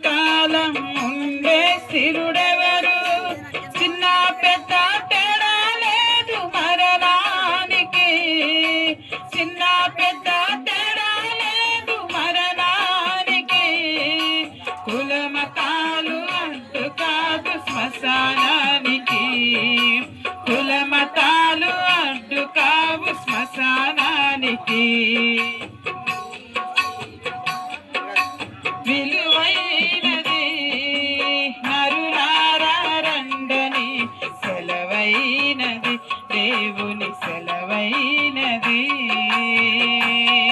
కాలం ఉండే స్థిరుడెవరు? చిన్న పెద్ద తేడా లేదు మరణానికి, చిన్న పెద్ద తేడా లేదు మరణానికి. కులమతాలు అడ్డు కాదు శ్మశానానికి, కులమతాలు అడ్డు కావు శ్మశానానికి.